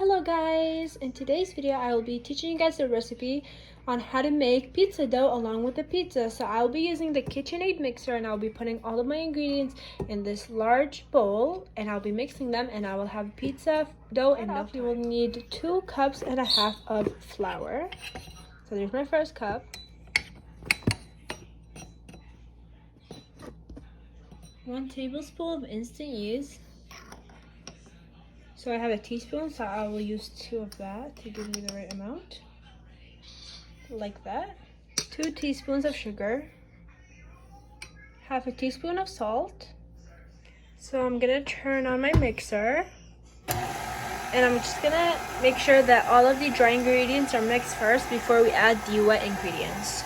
Hello guys! In today's video I will be teaching you guys a recipe on how to make pizza dough along with the pizza. So I'll be using the KitchenAid mixer and I'll be putting all of my ingredients in this large bowl and I'll be mixing them and I will have pizza dough and no time. You will need 2.5 cups of flour. So there's my first cup. 1 tablespoon of instant yeast. So I have a teaspoon, so I will use 2 of that to give me the right amount. Like that. 2 teaspoons of sugar. Half a teaspoon of salt. So I'm gonna turn on my mixer. And I'm just gonna make sure that all of the dry ingredients are mixed first before we add the wet ingredients.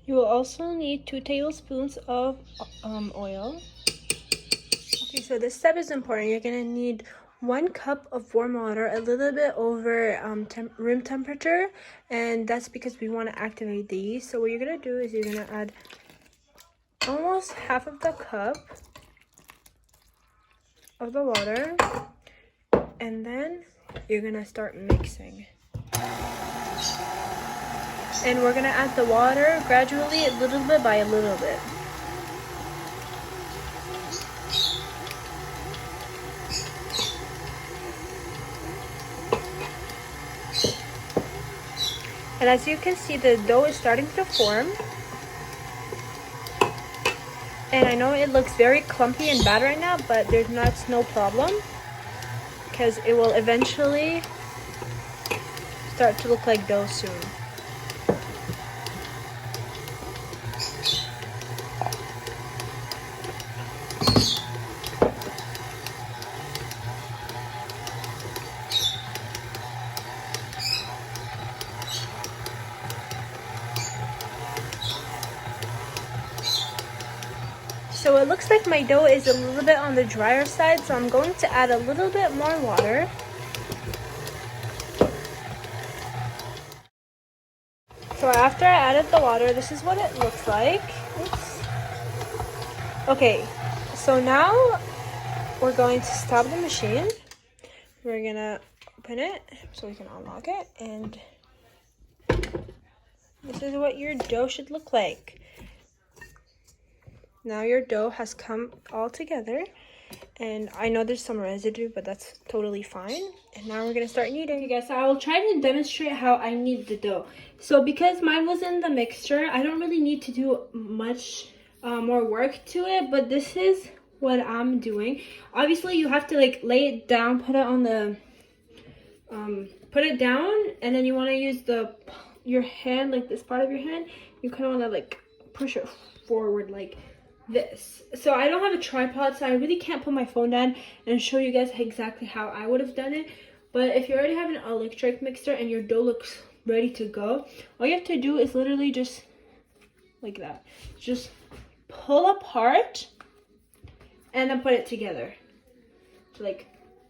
You will also need 2 tablespoons of oil. Okay, so this step is important. You're gonna need 1 cup of warm water, a little bit over room temperature, and that's because we want to activate these. So what you're gonna do is you're gonna add almost half of the cup of the water, and then you're gonna start mixing. And we're gonna add the water gradually, a little bit by a little bit. And as you can see, the dough is starting to form. And I know it looks very clumpy and bad right now, but that's no problem, because it will eventually start to look like dough soon. So it looks like my dough is a little bit on the drier side, so I'm going to add a little bit more water. So after I added the water, this is what it looks like. Oops. Okay, so now we're going to stop the machine. We're gonna open it so we can unlock it, and this is what your dough should look like. Now your dough has come all together, and I know there's some residue, but that's totally fine. And now we're gonna start kneading. Okay guys, so I will try to demonstrate how I knead the dough. So because mine was in the mixture, I don't really need to do much more work to it, but this is what I'm doing. Obviously you have to like lay it down, put it on the put it down, and then you want to use your hand, like this part of your hand, you kind of want to like push it forward like this. So I don't have a tripod, so I really can't put my phone down and show you guys exactly how I would have done it. But if you already have an electric mixer and your dough looks ready to go, all you have to do is literally just like that. Just pull apart and then put it together. So like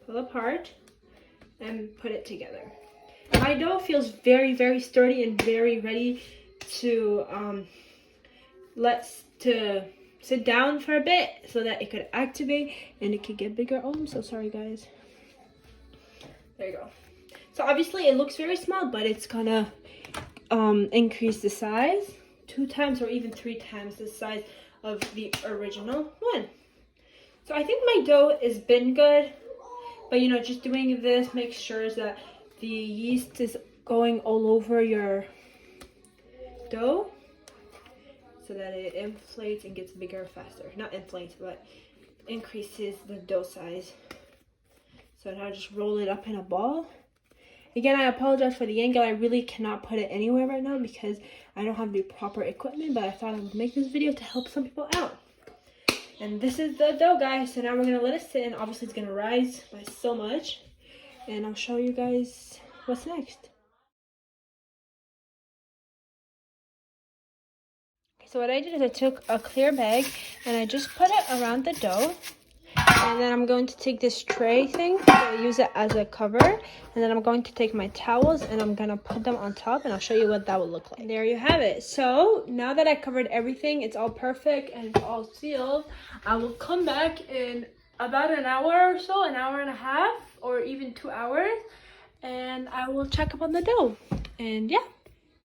pull apart and put it together. My dough feels very, very sturdy and very ready to sit down for a bit so that it could activate and it could get bigger. Oh, I'm so sorry guys. There you go. So obviously it looks very small, but it's gonna increase the size 2 times or even 3 times the size of the original one. So I think my dough has been good, but you know, just doing this makes sure that the yeast is going all over your dough, so that it inflates and gets bigger faster. Not inflates, but increases the dough size. So now just roll it up in a ball. Again, I apologize for the angle. I really cannot put it anywhere right now because I don't have the proper equipment, but I thought I would make this video to help some people out. And this is the dough, guys. So now we're gonna let it sit, and obviously it's gonna rise by so much. And I'll show you guys what's next. So what I did is I took a clear bag and I just put it around the dough. And then I'm going to take this tray thing to use it as a cover. And then I'm going to take my towels and I'm gonna put them on top, and I'll show you what that would look like. And there you have it. So now that I covered everything, it's all perfect and it's all sealed, I will come back in about an hour or so, an hour and a half, or even 2 hours, and I will check up on the dough. And yeah.